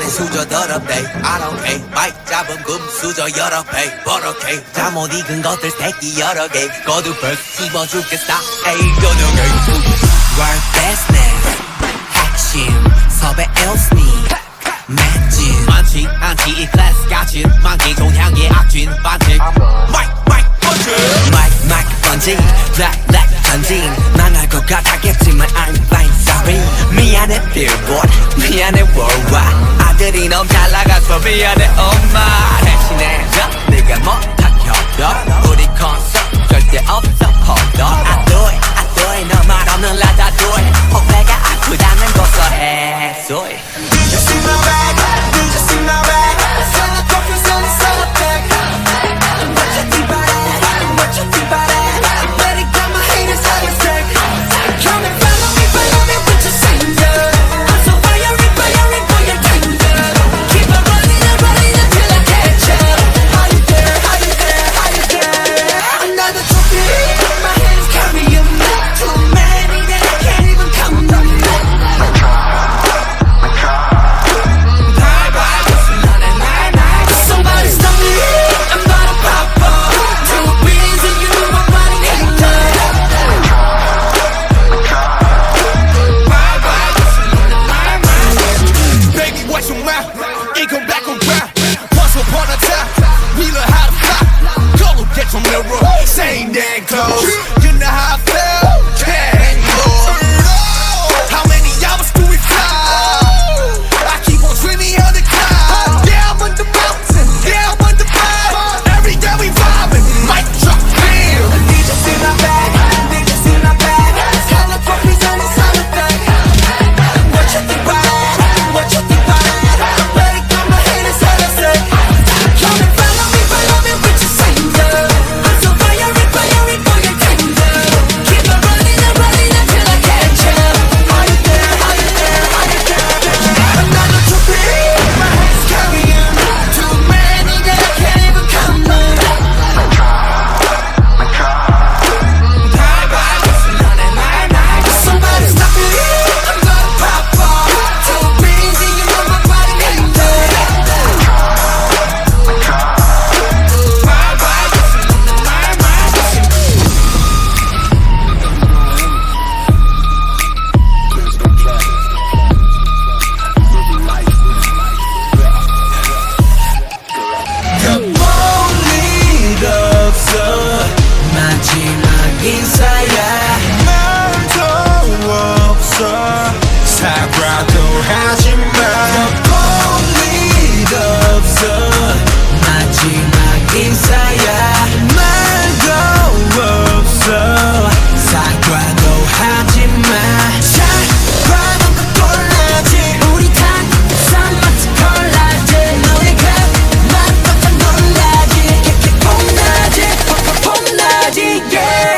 내 수저 더럽대 I don't care 마이크 잡은 금 수저 여러 배 버럭해 잠못 익은 것들 새끼 여러 개 거두벌 씹어 죽겠다 에이 여녀게 Work business 핵심 섭외 els니 맷진 많지 않지 이 클래스 같은 만기 종향의 악진 반칙 마이크 번진 black 전진 망할 것 같았겠지만 I'm fine sorry 미안해 billboard 미안해 worldwide 아들이 너무 잘 나가서 미안해 엄마 대신해줘 네가 못한 협력 우리 콘서트 절대 없어 hold on I do it 너 말 없는 라다 do it 호배가 아프다는 고소해 so it You see my back You just see my back Sana coffee sana back What you think about it What you think about it Let it go my haters have a sec Come and follow me with your singer I'm so fiery for your tender Keep on running until I catch up How you there Another trophy my hands carry them Too many that I can't even count them Somebody stop me, I'm about to pop up Too busy, you know I'm running hater Baby, watch your mouth, it come back around Once upon a time, we learned how to fly Go look at your mirror, same damn clothes You know how I feel, can't go How many hours do we fly? I keep on dreaming of the cloud Yeah, I'm on the mountain, yeah, I'm on the vibe Every day we vibing, mic drop, bam Need you see my back, need you see my back Color trophies on the sound effect What you think about it, what you think about it Let it go, my haters have a say Come and follow me with your singer I'm so fiery for your tender Keep on running until I catch up Are you there, Another trophy, my hands carry 'em Too many that I can't even count them Somebody stop me, I'm gonna pop off Too busy, you know my body 일 없어 마지막 인사야 말도 없어 사과도 하지마 일 없어 마지막 인사야 말도 없어 사과도 하지마 사과는 그 꼴라지 우리 단산 마치 콜라지 너희가 맛봤자 놀라지 이렇게 폼나지 yeah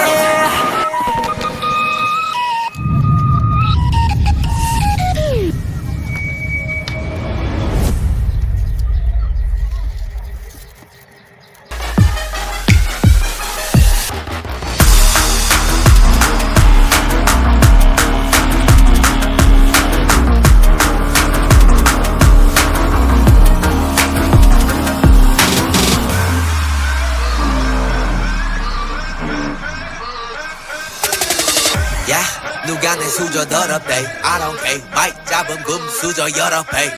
야 누가 내 수저 더럽대 I don't care 마이크 잡은 금 수저 여러 배